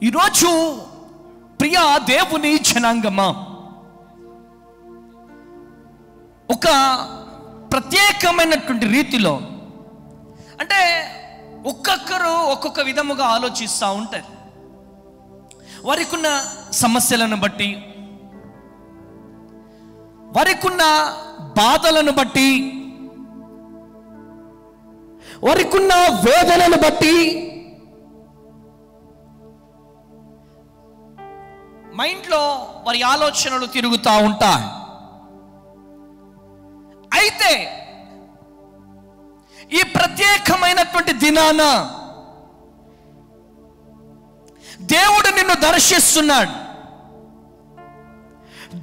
ఈరోజు ప్రియా దేవుని జనాంగమా, ఒక ప్రత్యేకమైనటువంటి రీతిలో, అంటే ఒక్కొక్కరు ఒక్కొక్క విధముగా ఆలోచిస్తూ ఉంటారు. వారికున్న సమస్యలను బట్టి, వారికున్న బాధలను బట్టి, వారికున్న వేదనను బట్టి మైండ్లో వారి ఆలోచనలు తిరుగుతూ ఉంటాయి. అయితే ఈ ప్రత్యేకమైనటువంటి దినాన దేవుడు నిన్ను దర్శిస్తున్నాడు.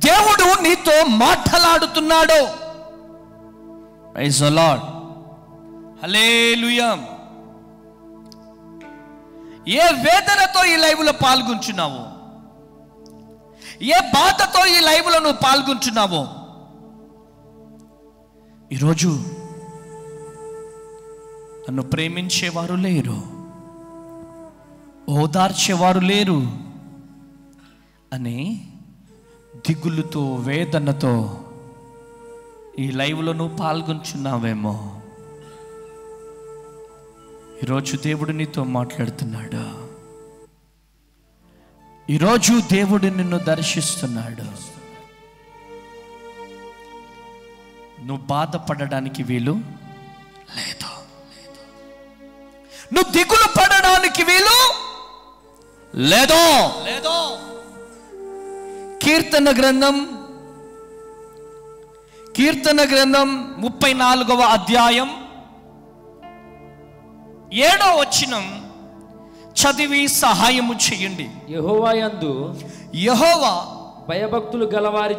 దేవుడు నీతో మాట్లాడుతున్నాడు. ప్రైజ్ ది లార్డ్, హల్లెలూయా. ఏ వేదనతో ఈ లైవ్లో పాల్గొంటున్నావో, ఏ బాధతో ఈ లైవ్లో నువ్వు పాల్గొంటున్నావో, ఈరోజు నన్ను ప్రేమించేవారు లేరు, ఓదార్చేవారు లేరు అని దిగులుతో, వేదనతో ఈ లైవ్లో నువ్వు పాల్గొంటున్నావేమో. ఈరోజు దేవుడు నీతో మాట్లాడుతున్నాడు. ఈరోజు దేవుడు నిన్ను దర్శిస్తున్నాడు. నువ్వు బాధపడడానికి వీలు లేదు, నువ్వు దిగులు పడడానికి వీలు లేదు. కీర్తన గ్రంథం 34వ అధ్యాయం 7వ వచనం చదివి సహాయము చేయండి. యెహోవా యందు భయభక్తులు గలవారి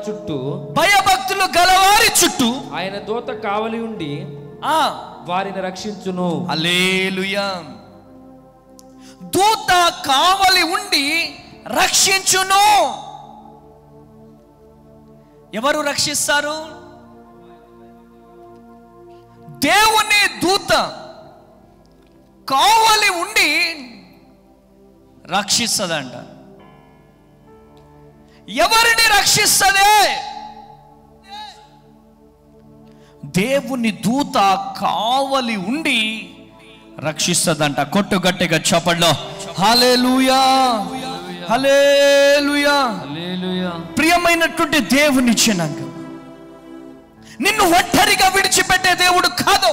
చుట్టూ ఆయన దూత కావలి ఉండి వారిని రక్షించును. హల్లెలూయా. దూత కావలి ఉండి రక్షించును. ఎవరు రక్షిస్తారు? దేవుని దూత కావలి ఉండి రక్షిస్తదంట. ఎవరిని రక్షిస్తదే? దేవుని దూత కావలి ఉండి రక్షిస్తదంట. కొట్టు గట్టిగా చప్పట్లో హల్లెలూయా, హల్లెలూయా, హల్లెలూయా. ప్రియమైనటువంటి దేవుని జనాంగం, నిన్ను ఒంటరిగా విడిచిపెట్టే దేవుడు కాదు.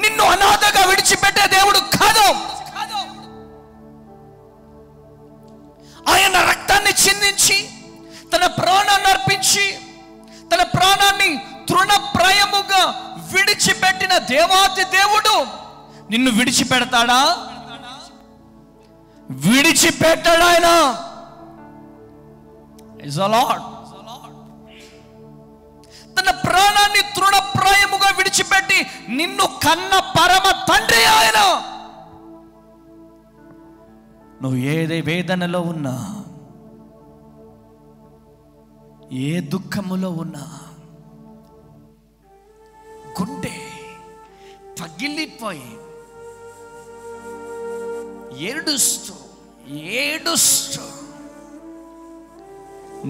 నిన్ను అనాథగా విడిచిపెట్టే దేవుడు కాదు. ఆయన రక్తాన్ని చిందించి, తన ప్రాణాన్ని అర్పించి, తన ప్రాణాన్ని తృణప్రాయముగా విడిచిపెట్టిన దేవాతి దేవుడు నిన్ను విడిచిపెడతాడా? విడిచిపెట్టాడు ఆయన. Is the lord. తన ప్రాణాన్ని తృణప్రాయముగా విడిచిపెట్టి నిన్ను కన్న పరమ తండ్రి ఆయన. నువ్వు ఏదే వేదనలో ఉన్నా, ఏ దుఃఖములో ఉన్నా, గుండె పగిలిపోయి ఏడుస్తూ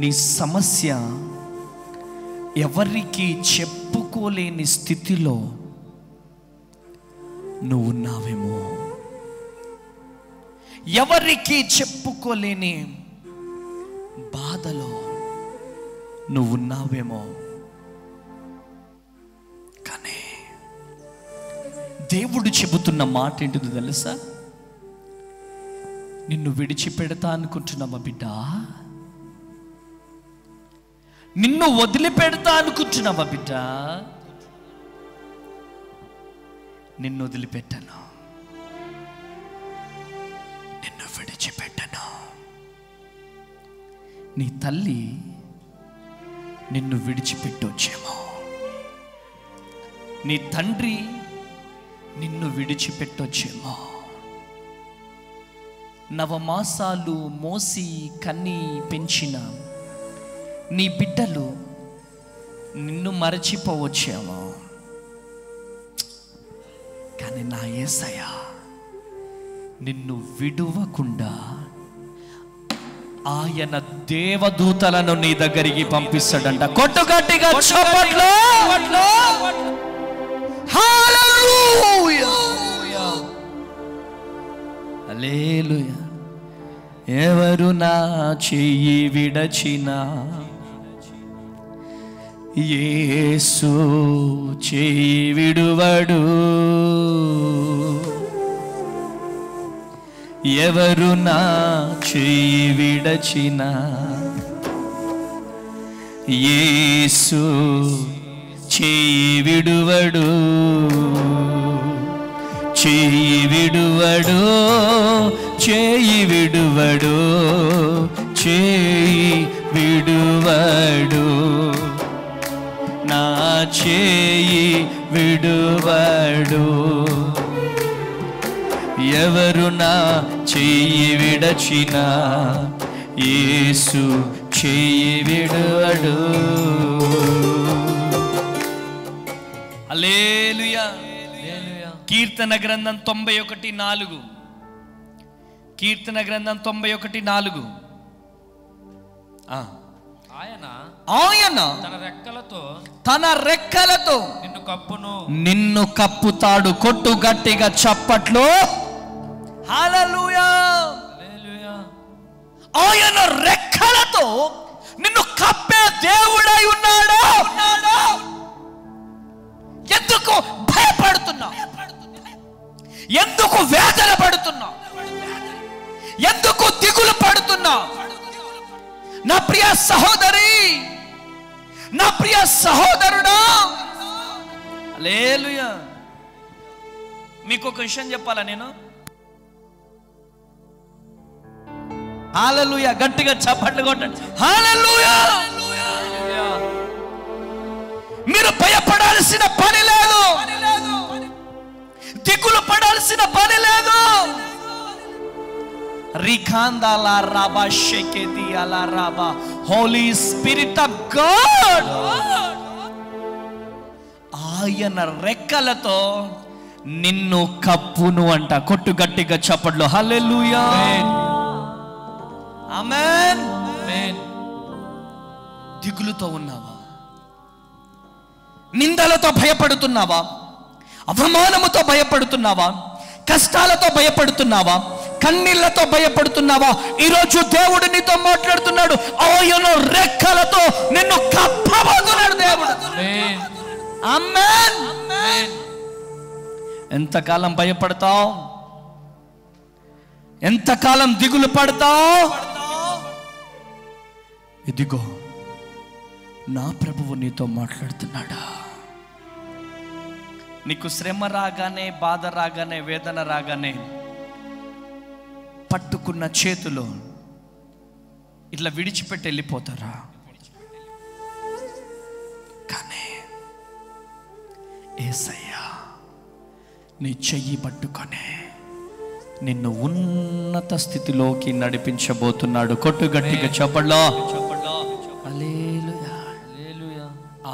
నీ సమస్య ఎవరికి చెప్పుకోలేని స్థితిలో నువ్వు ఉన్నావేమో, ఎవరికి చెప్పుకోలేని బాధలో నువ్వు ఉన్నావేమో. కానీ దేవుడు చెబుతున్న మాట ఏంటిదో తెలుసా? నిన్ను విడిచిపెడతా అనుకుంటున్నావా బిడ్డ? నిన్ను వదిలిపెడతా అనుకుంటున్నావా బిడ్డ? నిన్ను వదిలిపెట్టను, నిన్ను విడిచిపెట్టను. నీ తల్లి నిన్ను విడిచిపెట్టొచ్చేమో, నీ తండ్రి నిన్ను విడిచిపెట్టొచ్చేమో. నవమాసాలు మోసి కన్ని పెంచిన నీ బిడ్డలు నిన్ను నిన్ను విడువకుండా ఆయన దేవదూతలను నీ దగ్గరికి పంపిస్తాడంట. కొట్టు గట్టిగా చప్పట్లు. హల్లెలూయా, హల్లెలూయా. ఎవరు నా చెయ్యి విడచినా యేసు చెయ్యి విడువడు. ఎవరు నా చెయ్యి విడచినా యేసు చెయ్యి విడువడు. చెయ్యి విడువడు, చెయ్యి విడువడు, చెయ్యి విడువడు, నా చెయ్యి విడువడు. ఎవరు నా చెయ్యి విడచినా యేసు చెయ్యి విడువడు. హల్లెలూయా. కీర్తన గ్రంథం 91:4. కీర్తన గ్రంథం 91:4. ఆయన తన రెక్కలతో నిన్ను కప్పుతాడు. కొట్టు గట్టిగా చప్పట్లు. హల్లెలూయా. ఆయన రెక్కలతో నిన్ను కప్పే దేవుడై ఉన్నాడు. ఎందుకు భయపడుతున్నావు? ఎందుకు వేదన పడుతున్నావు? ఎందుకు దిగులు పడుతున్నావు? నా ప్రియ సహోదరి, నా ప్రియ సహోదరుడా, హల్లెలూయా. మీకు ఒక విషయం చెప్పాలా నేను? హల్లెలూయా. గట్టిగా చప్పట్లు కొట్టండి. హల్లెలూయా. మీరు భయపడాల్సిన పని లేదు, దిగులు పడాల్సిన పని లేదు. రిఖాందాలా రాబా షెకెది అలా రాబా. హోలీ స్పిరిట్ ఆఫ్ గాడ్ ఆయన రెక్కలతో నిన్ను కప్పును అంట. కొట్టు గట్టిగా చప్పట్లు. హల్లెలూయా. ఆమేన్. దిగులుతో ఉన్నావా? నిందలతో భయపడుతున్నావా? అవమానముతో భయపడుతున్నావా? కష్టాలతో భయపడుతున్నావా? కన్నీళ్లతో భయపడుతున్నావా? ఈరోజు దేవుడు నీతో మాట్లాడుతున్నాడు. ఆయన రెక్కలతో నిన్ను కప్పబోతున్నాడు దేవుడు. ఆమేన్. ఎంతకాలం భయపడతావు? ఎంతకాలం దిగులు పడతావు? ఇదిగో నా ప్రభువు నీతో మాట్లాడుతున్నాడా. నీకు శ్రమ రాగానే, బాధ రాగానే, వేదన రాగానే పట్టుకున్న చేతులు ఇట్లా విడిచిపెట్టి వెళ్ళిపోతారా? కానీ యేసయ్యా నీ చెయ్యి పట్టుకొని నిన్ను ఉన్నత స్థితిలోకి నడిపించబోతున్నాడు. కొట్టు గట్టిగా చప్పట్లో. హల్లెలూయా.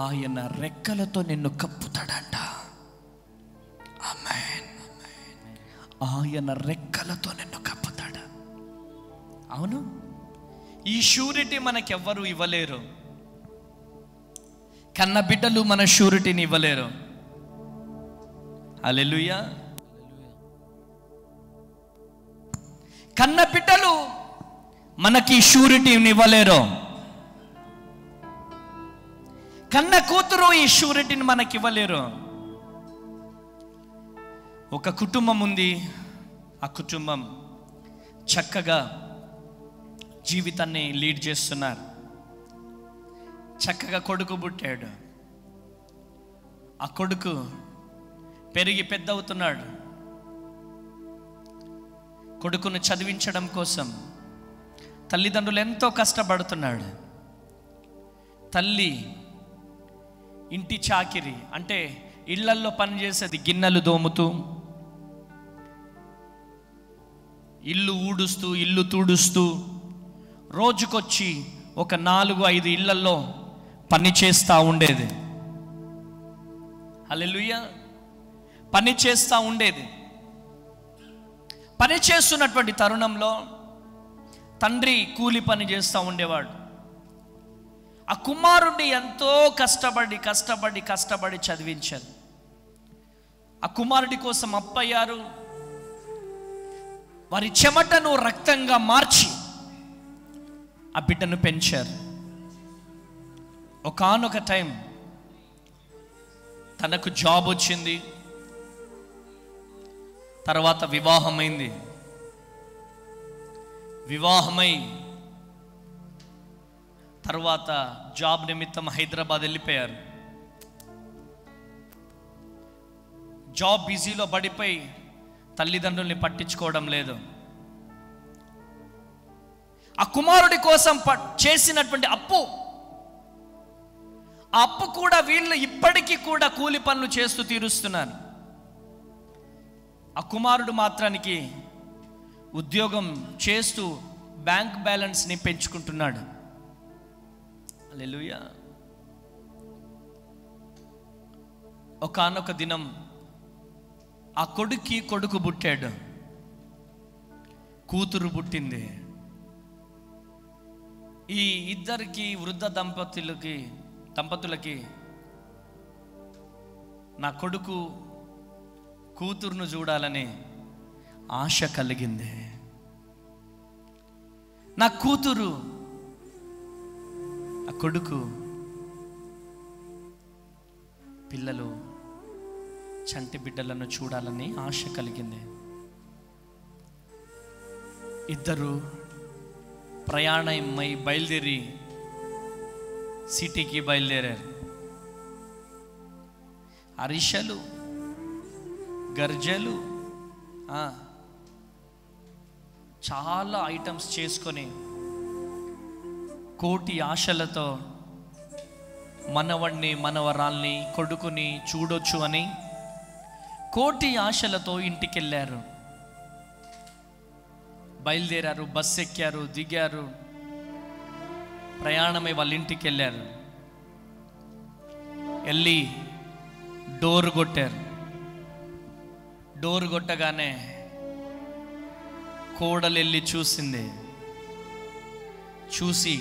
ఆయన రెక్కలతో నిన్ను కప్పుతాడంట. ఆమేన్. ఆయన రెక్కలతో నిన్ను కప్పుతాడు. అవును, ఈ షూరిటీ మనకెవ్వరూ ఇవ్వలేరు. కన్న బిడ్డలు మన షూరిటీని ఇవ్వలేరు. హల్లెలూయా. కన్న బిడ్డలు మనకి షూరిటీని ఇవ్వలేరు. కన్న కూతురు ఈ షూరిటీని మనకి ఇవ్వలేరు. ఒక కుటుంబం ఉంది. ఆ కుటుంబం చక్కగా జీవితాన్ని లీడ్ చేస్తున్నారు. చక్కగా కొడుకు పుట్టాడు. ఆ కొడుకు పెరిగి పెద్ద అవుతున్నాడు. కొడుకును చదివించడం కోసం తల్లిదండ్రులు ఎంతో కష్టపడుతున్నాడు. తల్లి ఇంటి చాకిరి అంటే ఇళ్లల్లో పనిచేసేది, గిన్నెలు దోముతూ, ఇల్లు ఊడుస్తూ, ఇల్లు తుడుస్తూ, రోజుకొచ్చి ఒక 4-5 ఇళ్లల్లో పని చేస్తూ ఉండేది. హల్లెలూయా. పని చేస్తూ ఉండేది. పని చేస్తున్నటువంటి తరుణంలో తండ్రి కూలి పని చేస్తూ ఉండేవాడు. ఆ కుమారుడిని ఎంతో కష్టపడి చదివించారు. ఆ కుమారుడి కోసం అప్పయ్యారు. వారి చెమటను రక్తంగా మార్చి ఆ బిడ్డను పెంచారు. ఒకానొక టైం తనకు జాబ్ వచ్చింది, తర్వాత వివాహమైంది. వివాహమై తర్వాత జాబ్ నిమిత్తం హైదరాబాద్ వెళ్ళిపోయారు. జాబ్ బిజీలో పడిపోయి తల్లిదండ్రుల్ని పట్టించుకోవడం లేదు. ఆ కుమారుడి కోసం చేసినటువంటి అప్పు, ఆ అప్పు కూడా వీళ్ళు ఇప్పటికీ కూడా కూలి పనులు చేస్తూ తీరుస్తున్నారు. ఆ కుమారుడు మాత్రానికి ఉద్యోగం చేస్తూ బ్యాంక్ బ్యాలెన్స్ని పెంచుకుంటున్నాడు. హల్లెలూయా. ఒకానొక దినం ఆ కొడుకు పుట్టాడు, కూతురు పుట్టింది. ఈ ఇద్దరికి వృద్ధ దంపతులకి నా కొడుకు కూతురును చూడాలని ఆశ కలిగింది. నా కూతురు ఆ కొడుకు పిల్లలు చంటి బిడ్డలను చూడాలని ఆశ కలిగింది. ఇద్దరు ప్రయాణమై బయలుదేరి సిటీకి బయలుదేరారు. అరిషలు, గర్జలు, చాలా ఐటమ్స్ చేసుకొని కోటి ఆశలతో మనవణ్ణి మనవరాల్ని కొడుకుని చూడొచ్చు అని కోటి ఆశలతో ఇంటికి వెళ్ళారు. బయలుదేరారు, బస్సు ఎక్కారు, దిగారు, ప్రయాణమై వాళ్ళ ఇంటికి వెళ్ళారు. వెళ్ళి డోర్ కొట్టారు. డోర్ కొట్టగానే కోడలు వెళ్ళి చూసింది. చూసి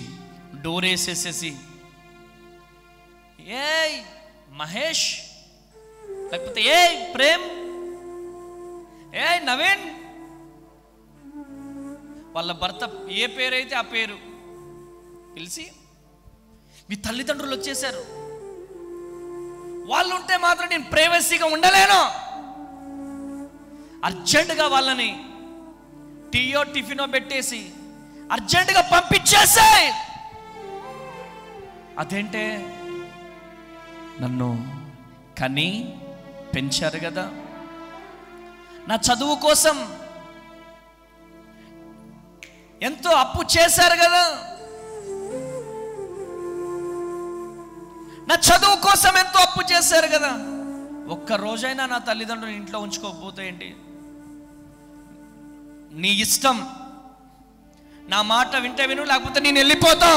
డోర్ వేసేసేసి, ఏయ్ మహేష్, లేకపోతే ఏయ్ ప్రేమ్, ఏయ్ నవీన్, వాళ్ళ భర్త ఏ పేరైతే ఆ పేరు పిలిచి, మీ తల్లిదండ్రులు వచ్చేసారు, వాళ్ళు ఉంటే మాత్రం నేను ప్రైవసీగా ఉండలేను, అర్జెంటుగా వాళ్ళని టీయో టిఫినో పెట్టేసి అర్జెంటుగా పంపించేసాయి. అదేంటే, నన్ను కని పెంచారు కదా, నా చదువు కోసం ఎంతో అప్పు చేశారు కదా, నా చదువు కోసం ఎంతో అప్పు చేశారు కదా, ఒక్క రోజైనా నా తల్లిదండ్రులు ఇంట్లో ఉంచుకోకపోతే ఏంటి, నీ ఇష్టం, నా మాట వింటే విను, లేకపోతే నేను వెళ్ళిపోతా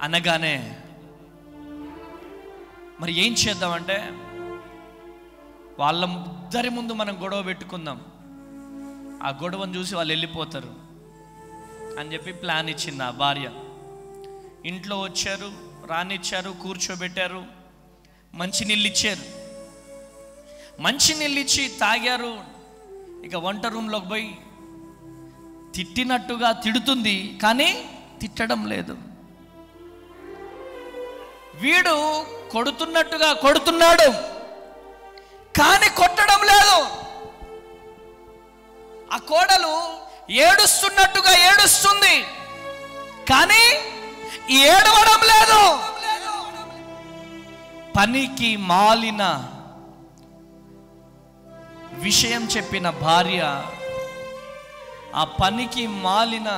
అనగానే మరి ఏం చేద్దామంటే, వాళ్ళ ఇద్దరి ముందు మనం గొడవ పెట్టుకుందాం, ఆ గొడవను చూసి వాళ్ళు వెళ్ళిపోతారు అని చెప్పి ప్లాన్ ఇచ్చింది ఆ భార్య. ఇంట్లో వచ్చారు, రానిచ్చారు, కూర్చోబెట్టారు, మంచినీళ్ళు ఇచ్చారు. మంచినీళ్ళు ఇచ్చి తాగారు. ఇక వంట రూమ్లోకి పోయి తిట్టినట్టుగా తిడుతుంది, కానీ తిట్టడం లేదు. వీడు కొడుతున్నట్టుగా కొడుతున్నాడు, కానీ కొట్టడం లేదు. ఆ కోడలు ఏడుస్తున్నట్టుగా ఏడుస్తుంది, కానీ ఏడవడం లేదు. పనికి మాలిన విషయం చెప్పిన భార్య ఆ పనికి మాలిన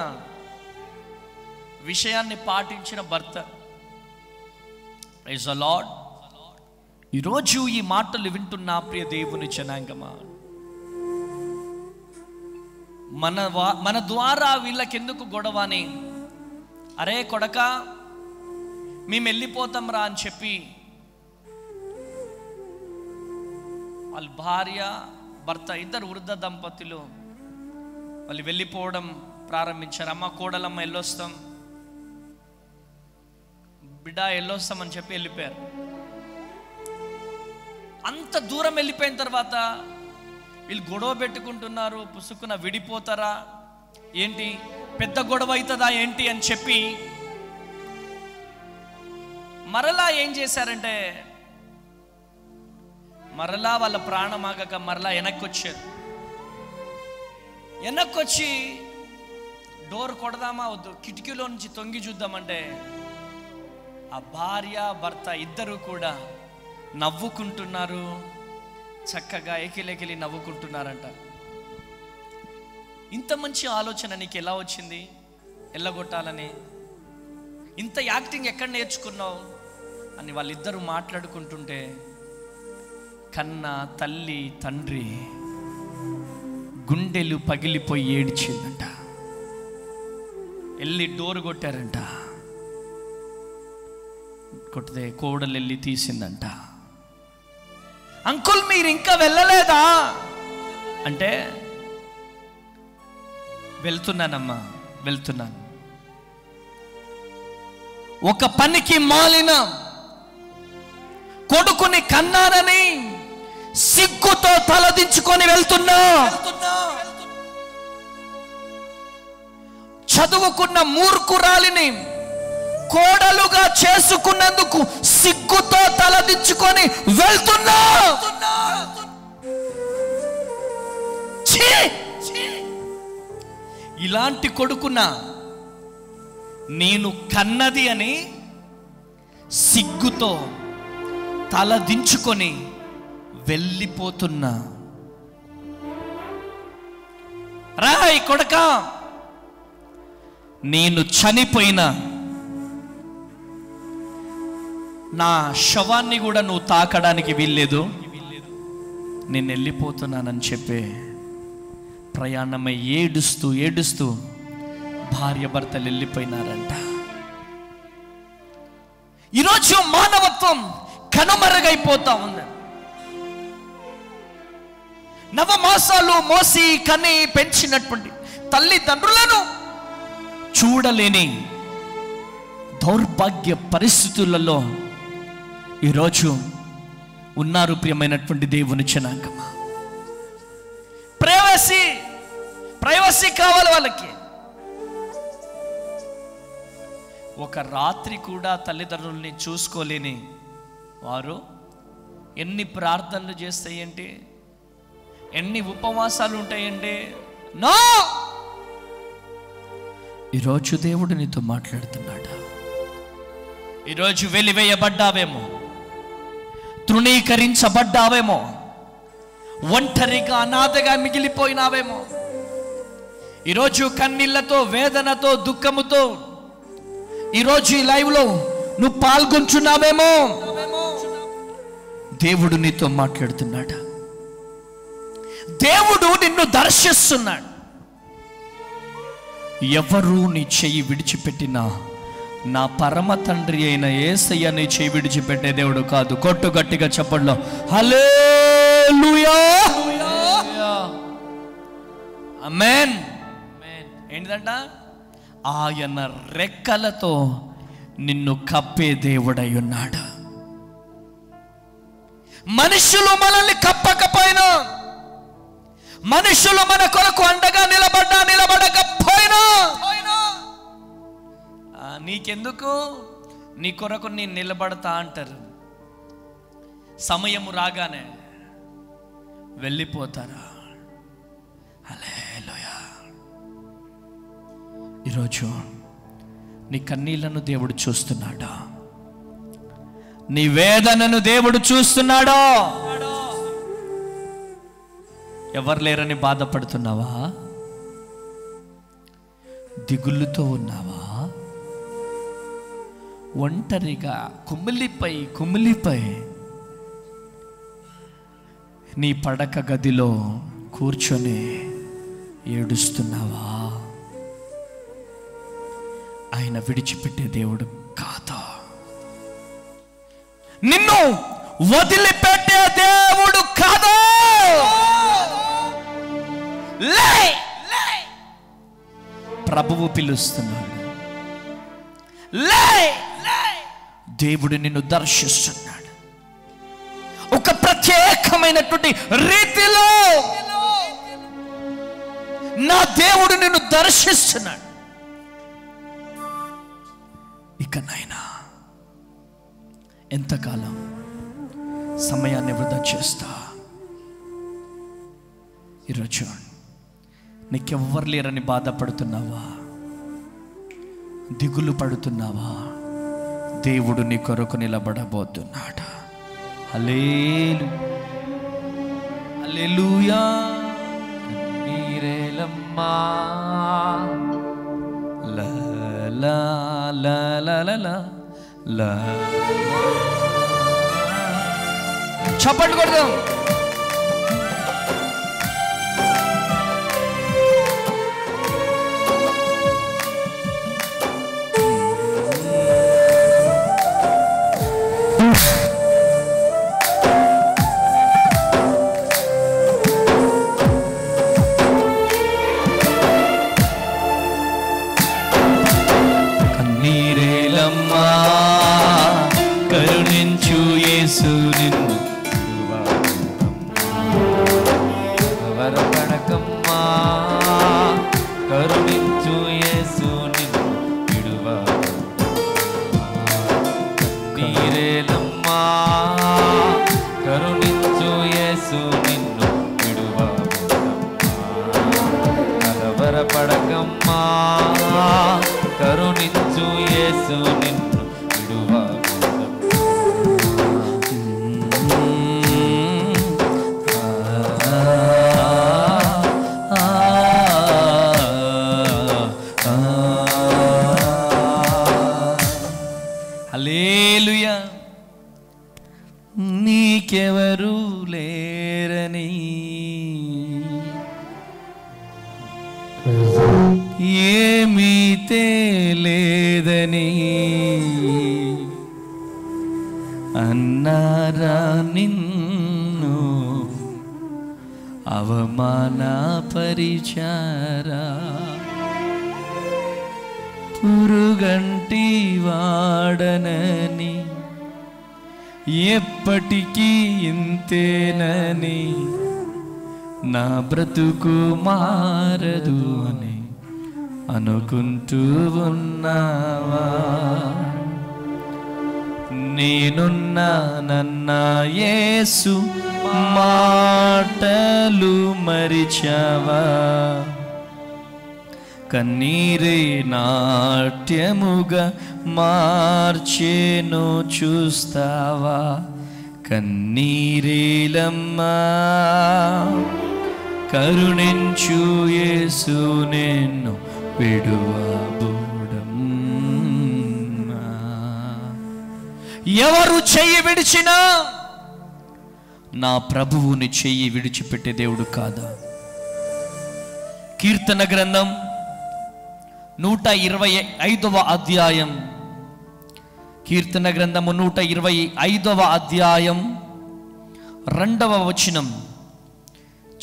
విషయాన్ని పాటించిన భర్త. Praise the Lord. ఈరోజు ఈ మాటలు వింటున్న ప్రియ దేవుని జనాంగమా, మన ద్వారా వీళ్ళకెందుకు గొడవని, అరే కొడక మేము వెళ్ళిపోతాం రా అని చెప్పి వాళ్ళ భార్య భర్త ఇద్దరు వృద్ధ దంపతులు వాళ్ళు వెళ్ళిపోవడం ప్రారంభించారు. అమ్మ కోడలమ్మ వెళ్ళొస్తాం, బిడ్డ వెళ్ళొస్తామని చెప్పి వెళ్ళిపోయారు. అంత దూరం వెళ్ళిపోయిన తర్వాత వీళ్ళు గొడవ పెట్టుకుంటున్నారు. పుసుకున విడిపోతారా ఏంటి, పెద్ద గొడవ అవుతుందా ఏంటి అని చెప్పి మరలా ఏం చేశారంటే, మరలా వాళ్ళ ప్రాణం ఆగక మరలా వెనక్కి వచ్చారు. వెనక్కొచ్చి డోర్ కొడదామా వద్దు, కిటికీలో నుంచి తొంగి చూద్దామంటే ఆ భార్య భర్త ఇద్దరు కూడా నవ్వుకుంటున్నారు. చక్కగా ఎకిలెకిలి నవ్వుకుంటున్నారంట. ఇంత మంచి ఆలోచన నీకు ఎలా వచ్చింది ఎల్లగొట్టాలని? ఇంత యాక్టింగ్ ఎక్కడ నేర్చుకున్నావు అని వాళ్ళిద్దరూ మాట్లాడుకుంటుంటే కన్న తల్లి తండ్రి గుండెలు పగిలిపోయి ఏడ్చిందంట. వెళ్ళి డోర్ కొట్టారంట. కొట్టితే కోడలు వెళ్ళి తీసిందంట. అంకుల్ మీరు ఇంకా వెళ్ళలేదా అంటే, వెళ్తున్నానమ్మా వెళ్తున్నాను. ఒక పనికి మాలిన కొడుకుని కన్నానని సిగ్గుతో తలదించుకొని వెళ్తున్నా. చదువుకున్న మూర్ఖురాలిని కోడలుగా చేసుకున్నందుకు సిగ్గుతో తలదించుకొని వెళ్తున్నా. ఇలాంటి కొడుకున్నా నేను కన్నది అని సిగ్గుతో తలదించుకొని వెళ్ళిపోతున్నా. రాయ్ కొడకా, నేను చనిపోయినా నా శవాన్ని కూడా నువ్వు తాకడానికి వీల్లేదు, నేను వెళ్ళిపోతున్నానని చెప్పే ప్రయాణమై ఏడుస్తూ ఏడుస్తూ భార్య భర్తలు వెళ్ళిపోయినారంట. ఈరోజు మానవత్వం కనుమరుగైపోతా ఉంది. నవమాసాలు మోసి కని పెంచినటువంటి తల్లిదండ్రులను చూడలేని దౌర్భాగ్య పరిస్థితులలో ఈరోజు ఉన్నారు. ప్రియమైనటువంటి దేవుని జనాంగమా, ప్రైవసీ కావాలి వాళ్ళకి. ఒక రాత్రి కూడా తల్లిదండ్రుల్ని చూసుకోలేని వారు ఎన్ని ప్రార్థనలు చేస్తాయంటే, ఎన్ని ఉపవాసాలు ఉంటాయంటే. నో, ఈరోజు దేవుడు నీతో మాట్లాడుతున్నాడు. ఈరోజు వెలివేయబడ్డావేమో, తృణీకరించబడ్డావేమో, ఒంటరిగా అనాథగా మిగిలిపోయినావేమో. ఈరోజు కన్నీళ్లతో, వేదనతో, దుఃఖముతో ఈరోజు ఈ లైవ్లో నువ్వు పాల్గొంటున్నావేమో. దేవుడు నీతో మాట్లాడుతున్నాడు. దేవుడు నిన్ను దర్శిస్తున్నాడు. ఎవరు నీ చెయ్యి విడిచిపెట్టినా నా పరమ తండ్రి అయిన యేసయ్య నీ చెయ్యి విడిచిపెట్టే దేవుడు కాదు. కొట్టు గట్టిగా చెప్పండి, హల్లెలూయా, ఆమేన్. ఏంటిదంట? ఆయన రెక్కలతో నిన్ను కప్పే దేవుడై ఉన్నాడు. మనుషులు మనల్ని కప్పకపోయినా, మనుషులు మన కొరకు అండగా నిలబడకపోయినా నీకెందుకు, నీ కొరకు నేను నిలబడతా అంటారు. సమయము రాగానే వెళ్ళిపోతారా. హల్లెలూయా. ఈరోజు నీ కన్నీళ్లను దేవుడు చూస్తున్నాడా? నీ వేదనను దేవుడు చూస్తున్నాడా? ఎవరు లేరని బాధపడుతున్నావా? దిగుళ్ళుతో ఉన్నావా? ఒంటరిగా కుమిలిపై నీ పడక గదిలో కూర్చొని ఏడుస్తున్నావా? ఆయన విడిచిపెట్టే దేవుడు కాదు. నిన్ను వదిలిపెట్టే దేవుడు కాదు. ప్రభువు పిలుస్తున్నాడు. లే, దేవుడు నిన్ను దర్శిస్తున్నాడు. ఒక ప్రత్యేకమైనటువంటి రీతిలో నా దేవుడు నిన్ను దర్శిస్తున్నాడు. ఇక నాయనా ఎంతకాలం సమయాన్ని వృధా చేస్తా? ఈరోజు నీకెవ్వరు లేరని బాధపడుతున్నావా? దిగులు పడుతున్నావా? దేవుడు నీ కొరకు నిలబడబోతున్నాడు. హల్లెలూయా. నీరేలమ్మా లా లా లా లా లా లా. చప్పట్లు కొడదాం. కన్నీరేలమ్మా కరుణించు యేసు నిన్ను వరపడకమ్మా, కరుణించు యేసు నిన్ను విడువా. నీరేలమ్మా కరుణించు యేసు నిన్ను విడువా. వరపడకమ్మా, కరుణించు యేసు నిన్ను విడువా. హల్లెలూయా. నీకెవరు లేరని, ఏమీ తేలేదని అన్నారా నిన్ను అవమానపరిచారా? పురుగంటి వాడనని, ఎప్పటికీ ఇంతేనని, నా బ్రతుకు మారదు అని అనుకుంటూ ఉన్నావా? నేనున్నానన్న యేసు మాటలు మరిచావా? కన్నీరే నాట్యముగా మార్చేను చూస్తావా? కన్నీరేలమ్మా కరుణించు యేసు నిన్ను విడువబోడమ్మా. ఎవరు చెయ్యి విడిచినా నా ప్రభువుని చెయ్యి విడిచిపెట్టే దేవుడు కాదా? కీర్తన గ్రంథం 125వ అధ్యాయం, కీర్తన గ్రంథము 125వ అధ్యాయం 2వ వచనం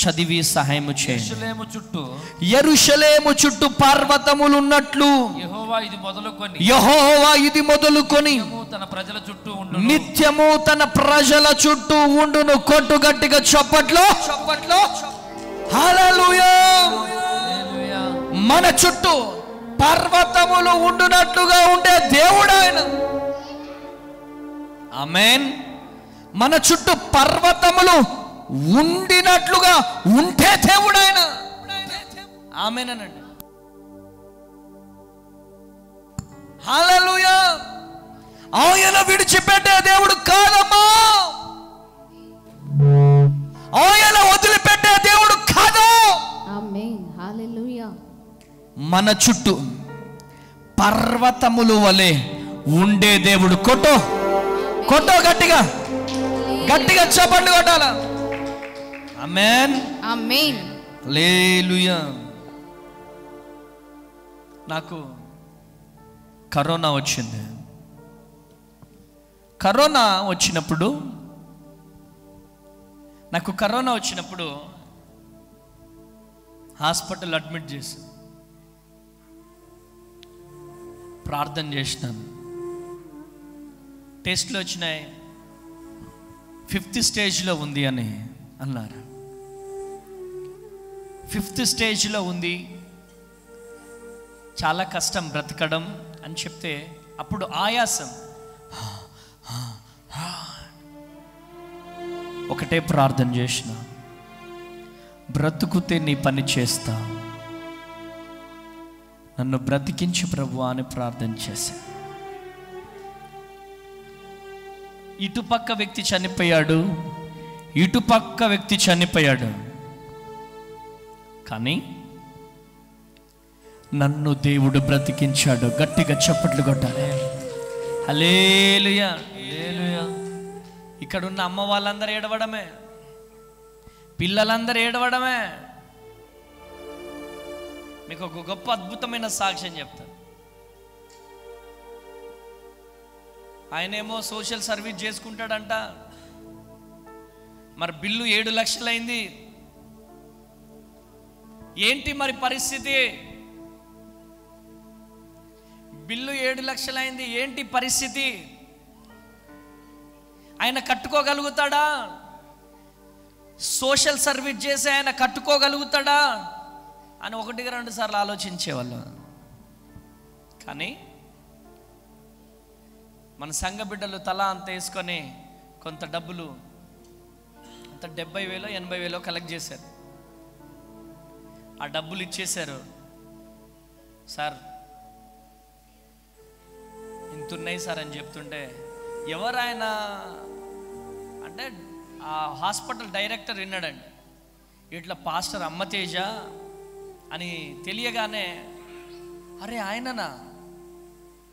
చదివి సహాయము చేయండి. యెరూషలేము చుట్టూ పర్వతములున్నట్లు యెహోవా ఇది మొదలుకొని తన ప్రజల చుట్టూ ఉండును, నిత్యము తన ప్రజల చుట్టూ ఉండును. కొట్టు గట్టిగా చప్పట్లో. హల్లెలూయా. మన చుట్టూ పర్వతములు ఉండునట్లుగా ఉండే దేవుడు ఆయన. ఆమేన్. మన చుట్టూ పర్వతములు ఉండినట్లుగా ఉంటే దేవుడు ఆయన. ఆమేన్ అనండి. హల్లెలూయా. ఆయన విడిచిపెట్టే దేవుడు కాదమ్మా. ఆయన వదిలిపెట్టే దేవుడు కాదు. ఆమేన్. హల్లెలూయా. మన చుట్టూ పర్వతములు వలె ఉండే దేవుడు. కొట్టో గట్టిగా చప్పట్లు కొట్టాల. ఆమేన్. ఆమేన్. హల్లెలూయా. నాకు కరోనా వచ్చింది. కరోనా వచ్చినప్పుడు హాస్పిటల్ అడ్మిట్ చేసి ప్రార్థన చేసినాను, టెస్ట్లు వచ్చినాయి, 5th స్టేజ్లో ఉంది అని అన్నారు. 5th స్టేజ్లో ఉంది, చాలా కష్టం బ్రతకడం అని చెప్తే అప్పుడు ఆయాసం. ఒకటే ప్రార్థన చేసిన, బ్రతుకుతే నీ పని చేస్తా, నన్ను బ్రతికించి ప్రభువా అని ప్రార్థన చేశా. ఇటుపక్క వ్యక్తి చనిపోయాడు, ఇటుపక్క వ్యక్తి చనిపోయాడు, కానీ నన్ను దేవుడు బ్రతికించాడు. గట్టిగా చప్పట్లు కొట్టాలి. హల్లెలూయా, హల్లెలూయా. ఇక్కడ ఉన్న అమ్మ వాళ్ళందరూ ఏడవడమే, పిల్లలందరూ ఏడవడమే. మీకు ఒక గొప్ప అద్భుతమైన సాక్ష్యం చెప్తాను. ఆయనేమో సోషల్ సర్వీస్ చేసుకుంటాడంట, మరి బిల్లు 7 లక్షలైంది. ఏంటి మరి పరిస్థితి? బిల్లు 7 లక్షలైంది, ఏంటి పరిస్థితి? ఆయన కట్టుకోగలుగుతాడా? సోషల్ సర్వీస్ చేసి ఆయన కట్టుకోగలుగుతాడా అని 1-2 సార్లు ఆలోచించేవాళ్ళు. కానీ మన సంఘ బిడ్డలు తలా అంత వేసుకొని కొంత డబ్బులు, అంత 70,000 80,000 కలెక్ట్ చేశారు. ఆ డబ్బులు ఇచ్చేశారు. సార్ ఇంతున్నాయి సార్ అని చెప్తుంటే, ఎవరు ఆయన అంటే ఆ హాస్పిటల్ డైరెక్టర్ విన్నాడండి. ఇట్లా పాస్టర్ అమ్మతేజ అని తెలియగానే, అరే ఆయననా,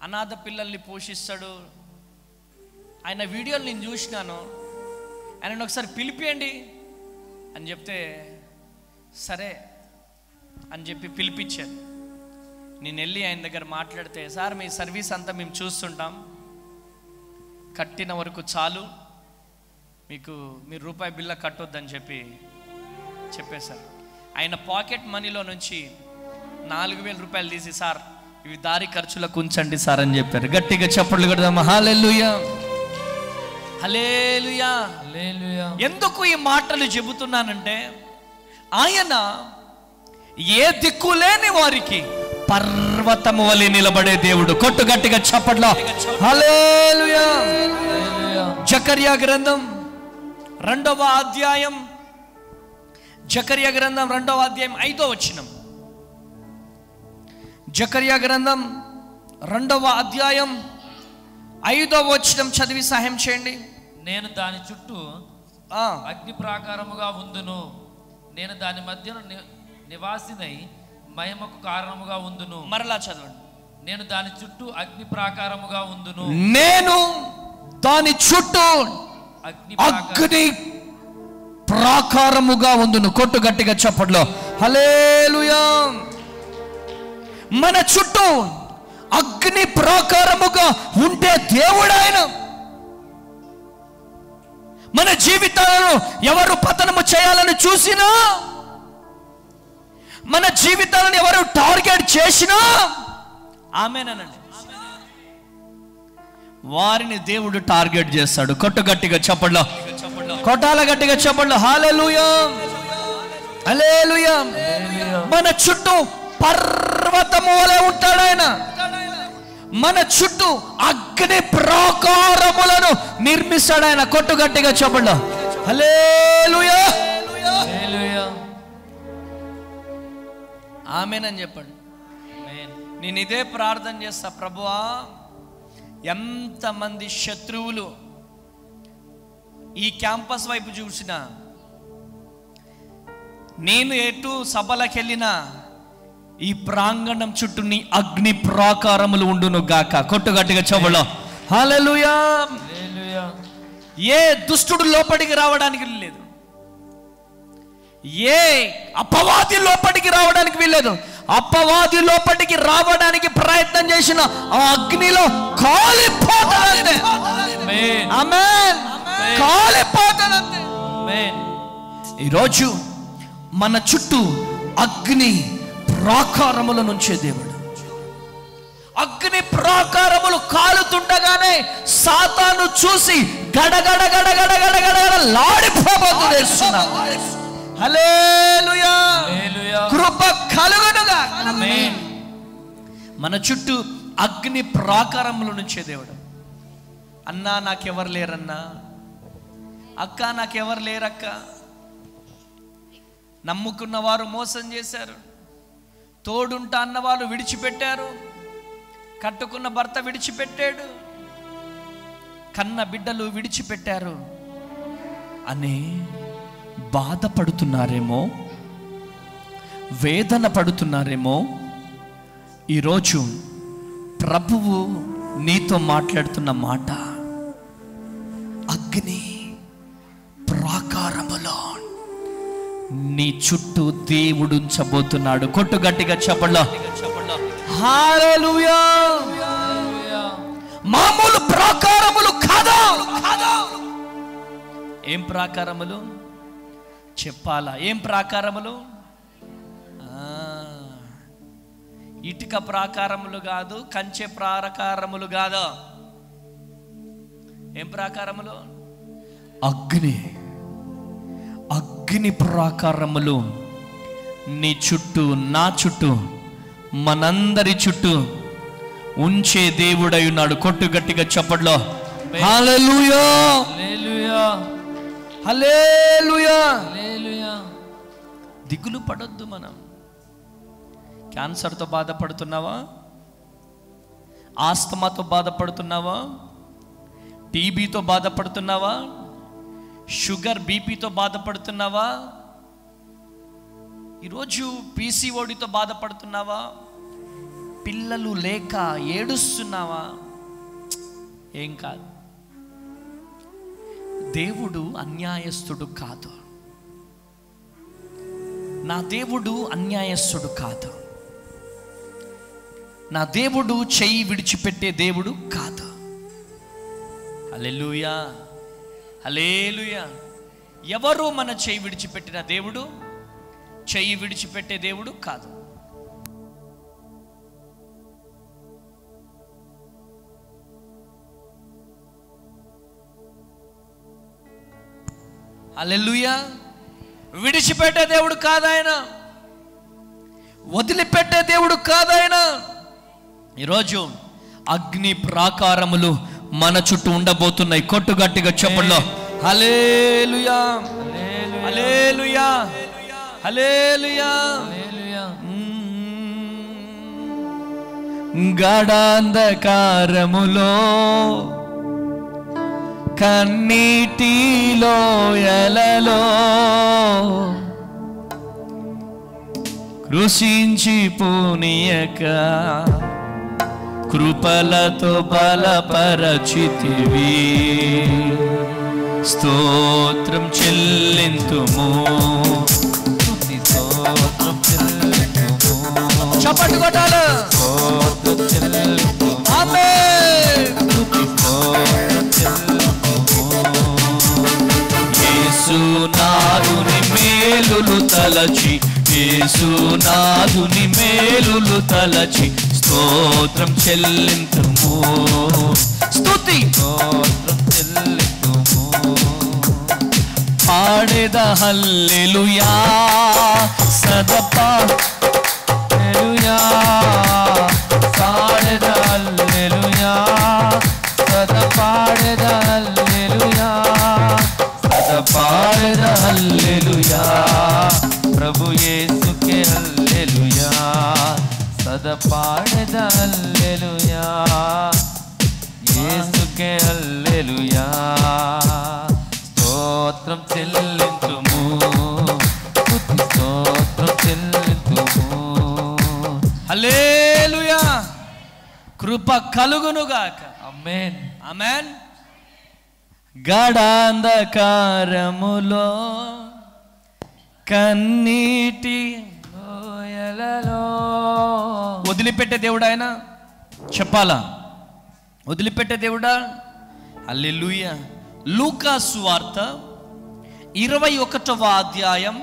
అనాథ పిల్లల్ని పోషిస్తాడు, ఆయన వీడియోలు నేను చూసినాను, ఆయనను ఒకసారి పిలిపియండి అని చెప్తే సరే అని చెప్పి పిలిపించాను. నేను వెళ్ళి ఆయన దగ్గర మాట్లాడితే, సార్ మీ సర్వీస్ అంతా మేము చూస్తుంటాం, కట్టిన వరకు చాలు, మీరు రూపాయి బిల్ల కట్టొద్దని చెప్పేశారు. ఆయన పాకెట్ మనీలో నుంచి 4,000 రూపాయలు తీసి, సార్ ఇవి దారి ఖర్చులకు ఉంచండి సార్ అని చెప్పారు. గట్టిగా చప్పట్లు కొడదాం. హల్లెలూయా, హల్లెలూయా, హల్లెలూయా. ఎందుకు ఈ మాటలు చెబుతున్నానంటే, ఆయన ఏ దిక్కు లేని వారికి పర్వతము వలె నిలబడే దేవుడు. కొట్టు గట్టిగా చప్పట్ల హల్లెలూయా. జకర్యా గ్రంథం 2వ అధ్యాయం, జకర్యా గ్రంథం 2వ అధ్యాయం 5వ వచనం. జకర్యా గ్రంథం 2వ అధ్యాయం 5వ వచనం చదివి సహాయం చేయండి. నేను దాని చుట్టూ అగ్ని ప్రాకారముగా ఉందును, నేను దాని మధ్యన నివాసినై మహిమకు కారణముగా ఉందును. మరలా చదవండి. నేను దాని చుట్టూ అగ్ని ప్రాకారముగా ఉందును, నేను దాని చుట్టూ అగ్ని ప్రాకారముగా ఉందును. కొట్టు గట్టిగా చప్పట్లో హల్లెలూయా. మన చుట్టూ అగ్ని ప్రాకారముగా ఉండే దేవుడు ఆయన. మన జీవితాలను ఎవరు పతనము చేయాలని చూసినా, మన జీవితాలను ఎవరు టార్గెట్ చేసినా ఆమేనండి, వారిని దేవుడు టార్గెట్ చేస్తాడు. కొట్టు గట్టిగా చప్పట్లో, కొట్టాల గట్టిగా చప్పట్లో హల్లెలూయా, హల్లెలూయా. మన చుట్టూ పర్వతము వలె ఉంటాడు ఆయన. మన చుట్టూ అగ్ని ప్రాకారములను నిర్మిస్తాడు ఆయన. కొట్టు గట్టిగా చప్పట్లో హల్లెలూయా, హల్లెలూయా. ఆమేనని చెప్పండి. నేను ఇదే ప్రార్థన చేస్తా, ప్రభువా ఎంతమంది శత్రువులు ఈ క్యాంపస్ వైపు చూసినా, నేను ఎటు సభలకు వెళ్ళినా, ఈ ప్రాంగణం చుట్టూ నీ అగ్ని ప్రాకారములు ఉండును గాక. కొట్టుగట్టిగా చెవులో హల్లెలూయా. ఏ దుష్టుడు లోపలికి రావడానికి లేదు, ఏ అపవాది లోపలికి రావడానికి వీల్లేదు. అపవాది లోపలికి రావడానికి ప్రయత్నం చేసిన ఆ అగ్నిలో కాలిపోతాడంతే. ఆమేన్, కాలిపోతాడంతే. ఈరోజు మన చుట్టూ అగ్ని ప్రాకారముల నుంచే దేవుడు, అగ్ని ప్రాకారములు కాలుతుండగానే సాతాను చూసి గడగడ గడగడ గడగడ లాడిపోబోతున్నాడు. హల్లెలూయా, కృప కలుగునుగా. ఆమేన్. మన చుట్టూ అగ్ని ప్రాకారముల నుంచే దేవుడు. అన్నా నాకెవరు లేరన్నా, అక్క నాకెవరు లేరక్క, నమ్ముకున్న వారు మోసం చేశారు, తోడుంటా అన్న వాళ్ళు విడిచిపెట్టారు, కట్టుకున్న భర్త విడిచిపెట్టాడు, కన్న బిడ్డలు విడిచిపెట్టారు అని బాధపడుతున్నారేమో, వేదన పడుతున్నారేమో. ఈరోజు ప్రభువు నీతో మాట్లాడుతున్న మాట, అగ్ని ప్రాకారములో నీ చుట్టూ దేవుడు ఉంచబోతున్నాడు. కొట్టు గట్టిగా చెప్పండి. హల్లెలూయా. మామూలు ప్రాకారములు కాదా? ఏం ప్రాకారములు చెప్పాలా? ఏం ప్రాకారములు? ఇటుక ప్రాకారములు కాదు, కంచె ప్రాకారములు కాదు. ఏం ప్రాకారములు? అగ్ని ప్రాకారములు నీ చుట్టూ, నా చుట్టూ, మనందరి చుట్టూ ఉంచే దేవుడై ఉన్నాడు. కొట్టు గట్టిగా చెప్పట్లో హల్లెలూయా, హల్లెలూయా, హల్లెలూయా, హల్లెలూయా. దిగులు పడొద్దు. మనం క్యాన్సర్తో బాధపడుతున్నావా? ఆస్తమాతో బాధపడుతున్నావా? టీబీతో బాధపడుతున్నావా? షుగర్ బీపీతో బాధపడుతున్నావా? ఈరోజు పీసీఓడితో బాధపడుతున్నావా? పిల్లలు లేక ఏడుస్తున్నావా? ఏం కాదు. దేవుడు అన్యాయస్తుడు కాదు. నా దేవుడు అన్యాయస్తుడు కాదు. నా దేవుడు చెయ్యి విడిచిపెట్టే దేవుడు కాదు. హల్లెలూయా, హల్లెలూయా. ఎవరు మన చెయ్యి విడిచిపెట్టిన దేవుడు చెయ్యి విడిచిపెట్టే దేవుడు కాదు. హల్లెలూయా. విడిచిపెట్టే దేవుడు కాదాయన, వదిలిపెట్టే దేవుడు కాదాయన. ఈరోజు అగ్ని ప్రాకారములు మన చుట్టూ ఉండబోతున్నాయి. కొట్టు గట్టిగా చెప్పండి. హల్లెలూయా, హల్లెలూయా, హల్లెలూయా. గాఢాంధకారములో కన్నీటిలో ఎలలో కృషించిపోనీయక కృపలతో బలపరచితివి. స్తోత్రం చెల్లింతుము, చప్పట్లు కొట్టాలి. యేసునాథుని మేలులు తలచి, యేసునాథుని మేలులు తలచి స్తోత్రం చెల్లింతుము. స్తుతి స్తోత్రం చెల్లింతుము. పాడేద హల్లెలూయా సదపా, హల్లెలూయా, పాడేద హల్లెలూయా సదపాడేద హల్లెలూయా, సదపాడేద హల్లెలూయా. ప్రభు యేసుకే హల్లెలూయా, సదపాడేద హల్లెలూయా, యేసుకే హల్లెలూయా. స్తోత్రం చెల్లింతుము, స్తోత్రం చెల్లింతుము. హల్లెలూయా. కృప కలుగునుగాక. ఆమేన్, ఆమేన్. గాఢాంధకారములో కన్నీటి లోయలలో వదిలిపెట్టే దేవుడు ఆయన. చెప్పాలా? వదిలిపెట్టే దేవుడా? హల్లెలూయా. లూకా సువార్త 21వ అధ్యాయం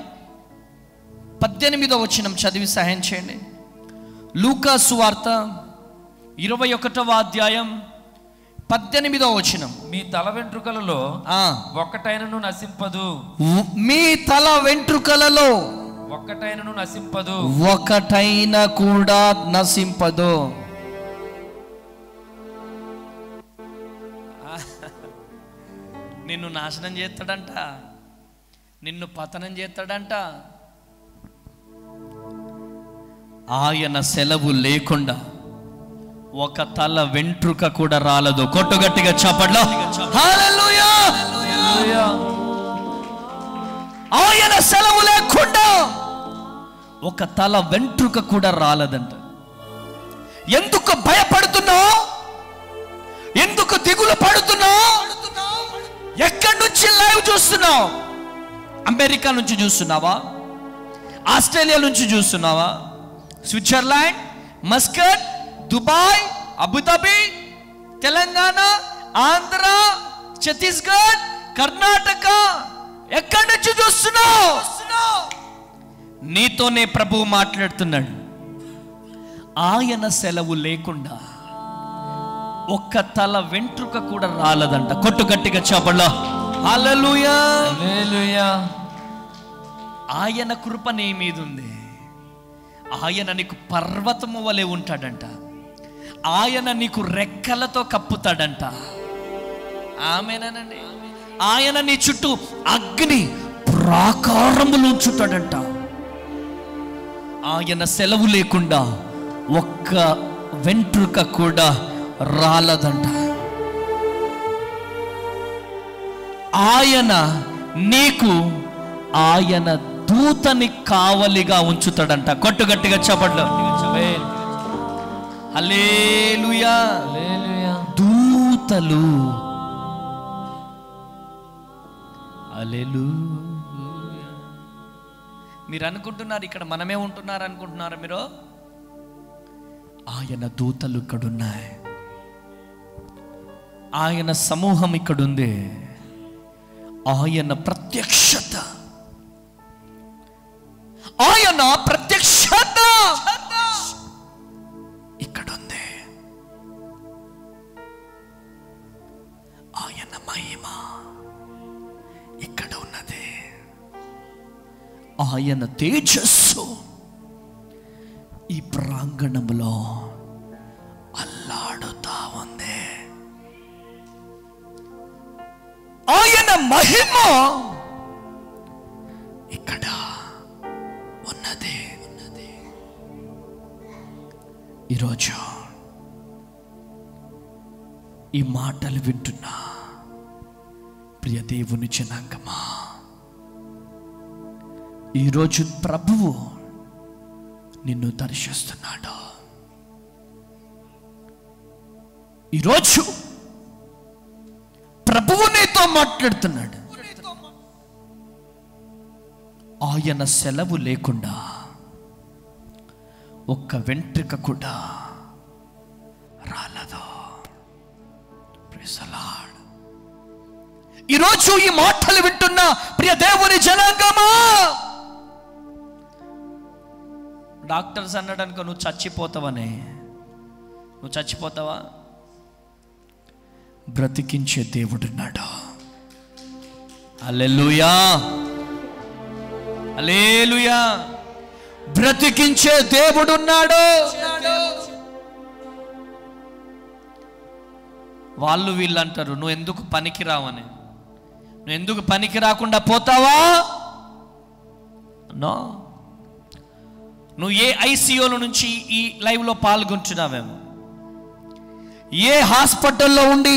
18వ వచనం చదివి సహాయం చేయండి. లూకా సువార్త 21వ అధ్యాయం 18వ వచనం. మీ తల వెంట్రుకలలో ఒక్కటైనను నశింపదు. మీ తల వెంట్రుకలలో ఒక్కటైనను నశింపదు, ఒకటైన కూడా నశింపదు. నిన్ను నాశనం చేస్తాడంట, నిన్ను పతనం చేస్తాడంట. ఆయన సెలవు లేకుండా ఒక తల వెంట్రుక కూడా రాలదు. కొట్టుగట్టిగా చప్పట్లో హల్లెలూయా. ఆయన సెలవు లేకుండా ఒక తల వెంట్రుక కూడా రాలదంట. ఎందుకు భయపడుతున్నావు? ఎందుకు దిగులు పడుతున్నావు? ఎక్కడి నుంచి లైవ్ చూస్తున్నావు? అమెరికా నుంచి చూస్తున్నావా? ఆస్ట్రేలియా నుంచి చూస్తున్నావా? Switzerland, Muscat, Dubai, Abu Dhabi, Telangana, Andhra, Chhattisgarh, Karnataka, ఎక్కడి నుంచి చూస్తున్నావు? నీతోనే ప్రభువు మాట్లాడుతున్నాడు. ఆయన సెలవు లేకుండా ఒక్క తల వెంట్రుక కూడా రాలదంట. కొట్టు గట్టిగా చప్పట్లో హల్లెలూయా. హల్లెలూయా. ఆయన కృప నీ మీద ఉంది. ఆయన నీకు పర్వతము వలె ఉంటాడంట. ఆయన నీకు రెక్కలతో కప్పుతాడంట. ఆమేనండి. ఆయన నీ చుట్టూ అగ్ని ప్రాకారములు ఉంచుతాడంట. ఆయన సెలవు లేకుండా ఒక్క వెంట్రుక కూడా రాలదంట. ఆయన నీకు ఆయన దూతని కావలిగా ఉంచుతాడంట. కొట్టుగట్టిగా చప్పట్లు హల్లెలూయా. దూతలు హల్లెలూయా. మీరు అనుకుంటున్నారు ఇక్కడ మనమే ఉంటున్నారు అనుకుంటున్నారా మీరు? ఆయన దూతలు ఇక్కడున్నాయి. ఆయన సమూహం ఇక్కడుంది. ఆయన ప్రత్యక్షత, ఆయన ప్రత్యక్షత ఇక్కడుంది. ఆయన మహిమ ఇక్కడ ఉన్నది. ఆయన తేజస్సు ఈ ప్రాంగణంలో అల్లాడుతా ఉంది. ఆయన మహిమ ఇక్కడ ఉన్నది. ఈరోజు ఈ మాటలు వింటున్నా ప్రియ దేవుని జనాంగమా, ఈరోజు ప్రభువు నిన్ను దర్శిస్తున్నాడు. ఈరోజు ప్రభువు నీతో మాట్లాడుతున్నాడు. ఆయన సెలవు లేకుండా ఒక్క వెంట్రుక కూడా రాలదు. Praise the Lord. ఈరోజు ఈ మాటలు వింటున్న ప్రియ దేవుని జనాంగమా, డాక్టర్స్ అన్నాడు అనుకో నువ్వు చచ్చిపోతావని. నువ్వు చచ్చిపోతావా? బ్రతికించే దేవుడున్నాడు. హల్లెలూయా, హల్లెలూయా. బ్రతికించే దేవుడున్నాడు. వాళ్ళు వీళ్ళు అంటారు నువ్వు ఎందుకు పనికి రావని. నువ్వు ఎందుకు పనికి రాకుండా పోతావా? నో. నువ్వు ఏ ఐసీయూలో నుంచి ఈ లైవ్లో పాల్గొంటున్నావేమో, ఏ హాస్పిటల్లో ఉండి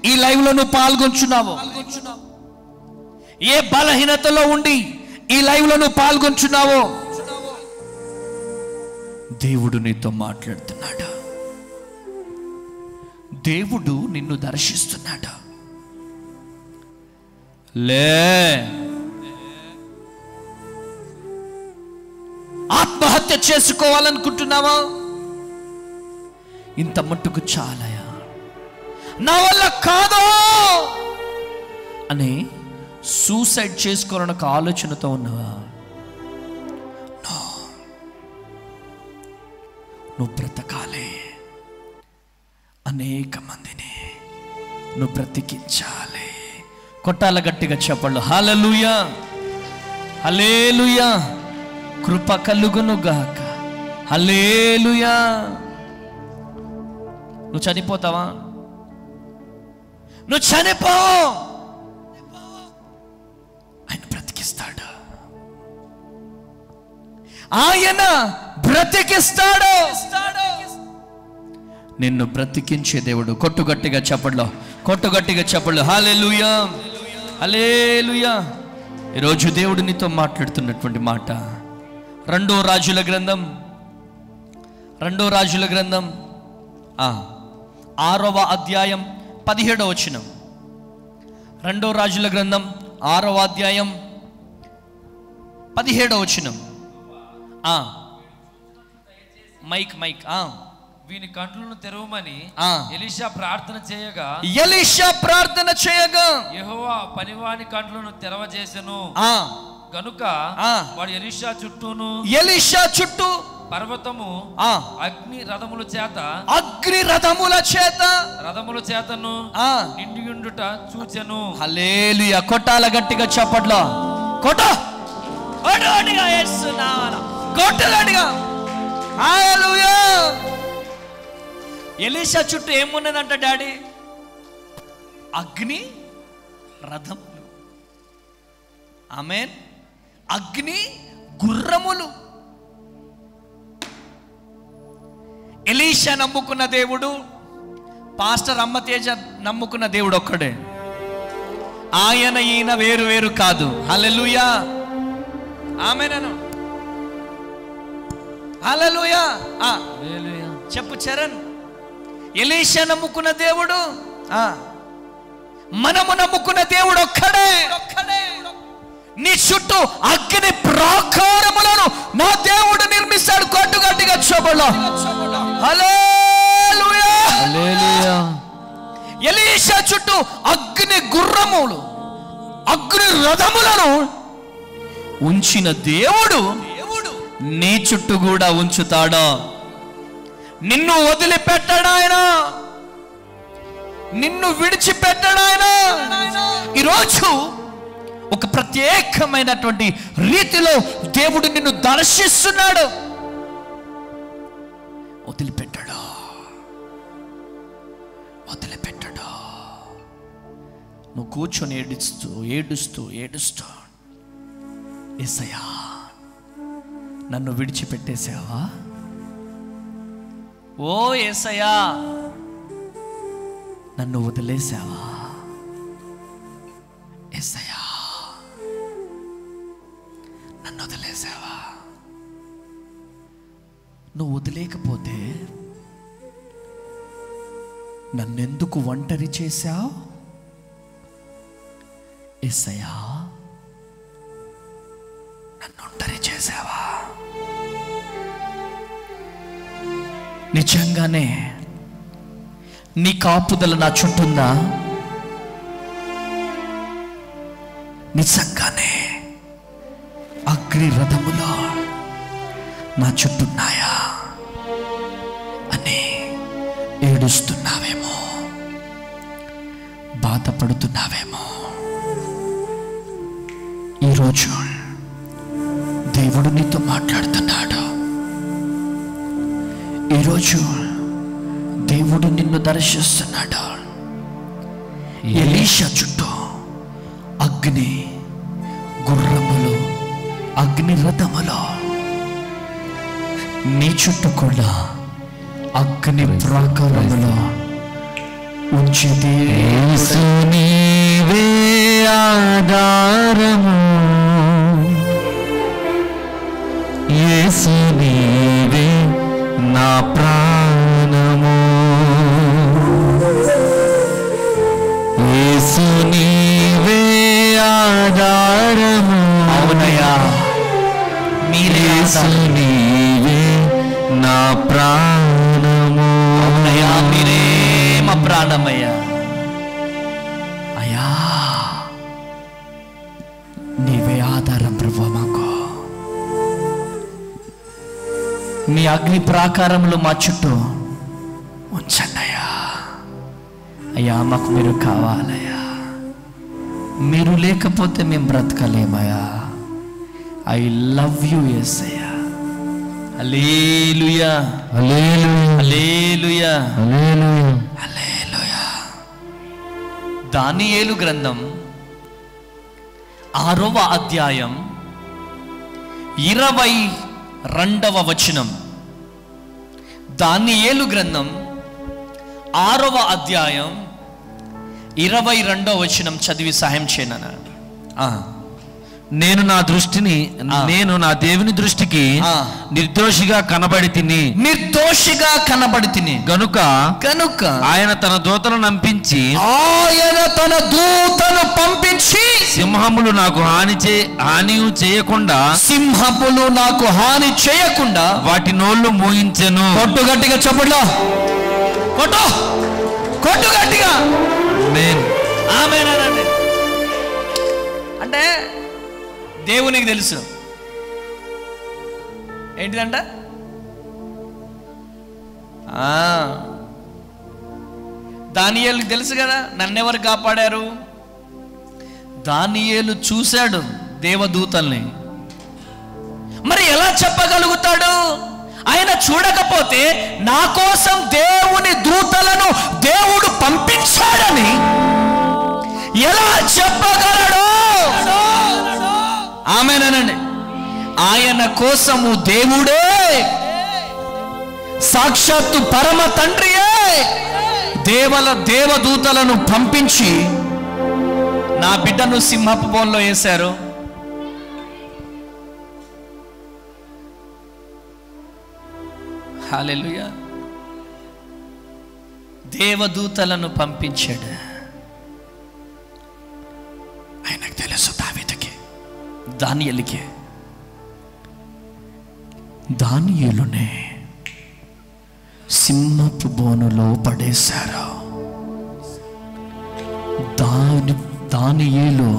ఈ లైవ్లో నువ్వు పాల్గొంటున్నావో, ఏ బలహీనతలో ఉండి ఈ లైవ్లో నువ్వు పాల్గొంటున్నావో, దేవుడు నీతో మాట్లాడుతున్నాడు. దేవుడు నిన్ను దర్శిస్తున్నాడు. ఆత్మహత్య చేసుకోవాలనుకుంటున్నావా? ఇంత మట్టుకు చాలయా, నా వల్ల కాదు అని సూసైడ్ చేసుకోవాలని ఒక ఆలోచనతో ఉన్నావా? నువ్వు బ్రతకాలి. అనేక మందిని నువ్వు బ్రతికించాలి. కొట్టాల గట్టిగా చెప్పళ్ళు. హల్లెలూయా, హల్లెలూయా. కృప కలుగును గాక. హల్లెలూయా. నువ్వు చనిపోతావా? నువ్వు చనిపో, ఆయన బ్రతికిస్తాడు. ఆయన బ్రతికిస్తాడు. నిన్ను బ్రతికించే దేవుడు. కొట్టుగట్టిగా చెప్పట్లో, కొట్టుగట్టిగా చెప్పళ్ళు. హల్లెలూయా, హల్లెలూయా. ఈరోజు దేవుడు నీతో మాట్లాడుతున్నటువంటి మాట రెండో రాజుల గ్రంథం 6వ అధ్యాయం 17వ వచనం. రెండో రాజుల గ్రంథం 6వ అధ్యాయం 17వ వచనం. మైక్ వీని కంట్లను తెరవమని ఎలీషా ప్రార్థన చేయగా యెహోవా పనివాని కంట్లను తెరవజేసెను. గనుక వాడు ఎలీషా చుట్టూ పర్వతము అగ్ని రథముల చేతను నిండియుండుట చూచెను. హల్లెలూయా. కొట్టాల గట్టిగా చప్పట్లో. హల్లెలూయా. ఎలీషా చుట్టూ ఏమున్నదంట డాడీ? అగ్ని రథములు. ఆమేన్. అగ్ని గుర్రములు. ఎలీషా నమ్ముకున్న దేవుడు, పాస్టర్ అమ్మతేజ నమ్ముకున్న దేవుడు ఒక్కడే. ఆయన ఈయన వేరు వేరు కాదు. హల్లెలూయా, ఆమేన్. హల్లెలూయా. చెప్పు చరణ్. ఎలీషా నమ్ముకున్న దేవుడు, మనము నమ్ముకున్న దేవుడు ఒక్కడే. నీ చుట్టూ అగ్ని ప్రాకారములను నా దేవుడు నిర్మిస్తాడు. కొట్టుగట్టిగా చెప్పలో. హల్లెలూయా, హల్లెలూయా. ఎలీషా చుట్టూ అగ్ని గుర్రములు, అగ్ని రథములను ఉంచిన దేవుడు నీ చుట్టూ కూడా ఉంచుతాడా? నిన్ను వదిలిపెట్టడా ఆయన? నిన్ను విడిచిపెట్టడా ఆయన? ఈరోజు ఒక ప్రత్యేకమైనటువంటి రీతిలో దేవుడు నిన్ను దర్శిస్తున్నాడు. వదిలిపెట్టడా? నువ్వు కూర్చొని ఏడుస్తూ యేసయ్యా నన్ను విడిచిపెట్టేసావా? ఓ యేసయ్యా నన్ను వదిలేసావా? యేసయ్యా నన్ను వదిలేసావా? నువ్వు వదిలేకపోతే నన్నెందుకు ఒంటరి చేశావు? యేసయ్యా నన్ను ఒంటరి చేశావా? నిజంగానే నీ కాపుదల నా చుట్టూందా? నిజంగానే అగ్ని రథములో నా చుట్టూన్నాయా అని ఏడుస్తున్నావేమో, బాధపడుతున్నావేమో. ఈరోజు దేవుడు నీతో మాట్లాడుతున్నాడు. ఈరోజు దేవుడు నిన్ను దర్శిస్తున్నాడు. ఎలీషా చుట్టూ అగ్ని గుర్రములు, అగ్ని రథములు, నీ చుట్టూ కూడా అగ్ని ప్రాకారములు ఉంచితే యేసు నీవే ఆధారము, యేసు నీవే నా ప్రాణము, యేసు నీవే ఆధారము. అవునయ్యా మీరే యేసు నీవే నా ప్రాణము. అవునయ్యా మీరే మా ప్రాణమయ్యా. అయ్యా నీవే ఆధారం ప్రభువా మాకు. మీ అగ్ని ప్రాకారములు మా చుట్టూ ఉంచండి అయ్యా. అయ్యా మాకు మీరు కావాలయ్యా, మీరు లేకపోతే మేము బ్రతకలేమయ్యా. ఐ లవ్ యు యేసయ్యా. హల్లెలూయా, హల్లెలూయా, హల్లెలూయా. దానియేలు గ్రంథం 6వ అధ్యాయం 22వ వచనం. దానియేలు గ్రంథం 6వ అధ్యాయం 22వ వచనం చదివి సహాయం చేయనా. నేను నా దేవుని దృష్టికి నిర్దోషిగా కనబడి తిని గనుక ఆయన తన దూతను పంపించి సింహములు నాకు హాని చేయకుండా వాటి నోళ్ళు మూయించెను. కొట్టు గట్టిగా చప్పట్లో కొట్టు గట్టిగా. ఆమేన్. అంటే దేవునికి తెలుసు ఏంటిదంట. దానియేలుకి తెలుసు కదా నన్నెవరు కాపాడారు. దానియేలు చూశాడు దేవదూతల్ని. మరి ఎలా చెప్పగలుగుతాడు? ఆయన చూడకపోతే నా కోసం దేవుని దూతలను దేవుడు పంపించాడని ఎలా చెప్పగలడు? ఆమేనండి. ఆయన కోసము దేవుడే, సాక్షాత్తు పరమ తండ్రియే దేవదూతలను పంపించి నా బిడ్డను సింహపు బోన్లో వేశారు. హల్లెలూయా. దేవదూతలను పంపించాడు. ఆయనకు తెలుసు దావీదుకి, దానియేలుకి. దానియేలునే సింహపు బోనులో పడేశారు. దానియేలు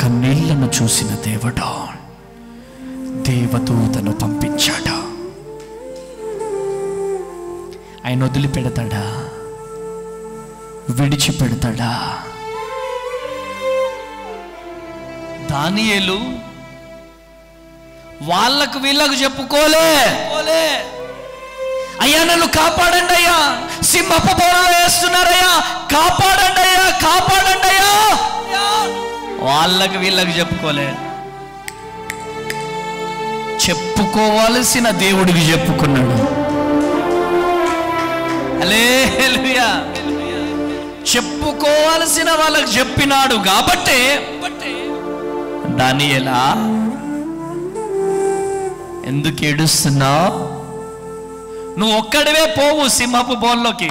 కన్నీళ్లను చూసిన దేవుడు దేవదూతను పంపించాడు. ఆయన వదిలిపెడతాడా? విడిచిపెడతాడా? దానియేలు వాళ్ళకు వీళ్ళకు చెప్పుకోలే, అయ్యా నన్ను కాపాడండి అయ్యా, సింహపు బోనులో వేస్తున్నారయ్యా, కాపాడండి అయ్యా, కాపాడండి అయ్యా. వాళ్ళకు వీళ్ళకు చెప్పుకోలే. చెప్పుకోవాల్సిన దేవుడికి చెప్పుకున్నాడు. హల్లెలూయా. చెప్పుకోవాల్సిన వాళ్ళకు చెప్పినాడు కాబట్టి దానియేలా ఎందుకు ఏడుస్తున్నావు? నువ్వు ఒక్కడివే పోవు సింహపు బోన్లోకి,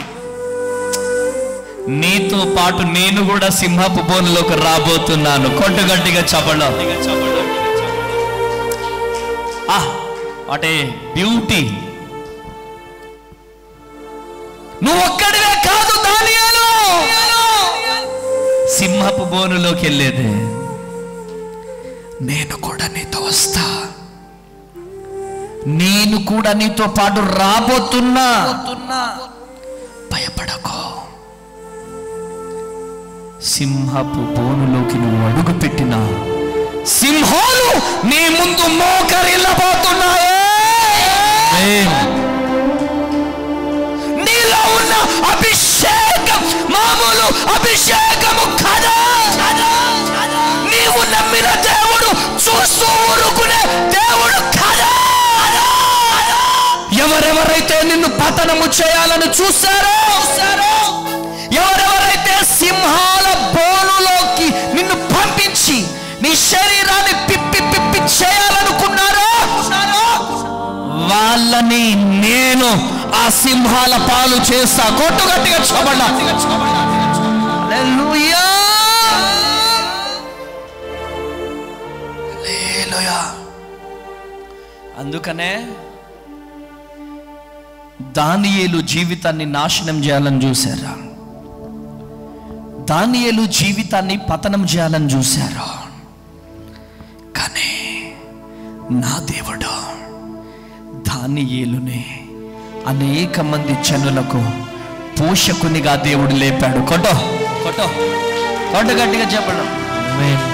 నీతో పాటు నేను కూడా సింహపు బోన్లోకి రాబోతున్నాను. కొట్టు గట్టిగా చపడ. What a beauty. నువ్వు ఒక్కడివే కాదు దానియేలు సింహపు బోనులోకి వెళ్ళేది. నేను కూడా నీతో వస్తా, నేను కూడా నీతో పాటు రాబోతున్నా, భయపడకో. సింహపు బోనులోకి నువ్వు అడుగు పెట్టినా సింహాలు నీ ముందు మోకరిల్లబోతున్నాయే. నీలో ఉన్న అభిషేకం మామూలు అభిషేకము కదా. నీవు నమ్మిన దేవుడు చూస్తూ ఊరుకునే దేవుడు కదా. ఎవరెవరైతే నిన్ను పతనము చేయాలని చూశారో, ఎవరెవరైతే సింహాల బోనులోకి నిన్ను పంపించి నీ శరీరాన్ని పిప్పి చేయాలనుకున్నారో వాళ్ళని నేను ఆ సింహాల పాలు చేస్తా. కొట్టు గట్టిగా చబడ. హల్లెలూయా, హల్లెలూయా. అందుకనే దానియేలు జీవితాన్ని నాశనం చేయాలని చూశారు. దానియేలు జీవితాన్ని పతనం చేయాలని చూశారు. కానీ నా దేవుడు దానియేలునే అనేక మంది జనులకు పోషకునిగా దేవుడు లేపాడు. కొట్ట గట్టిగా చెప్పడం.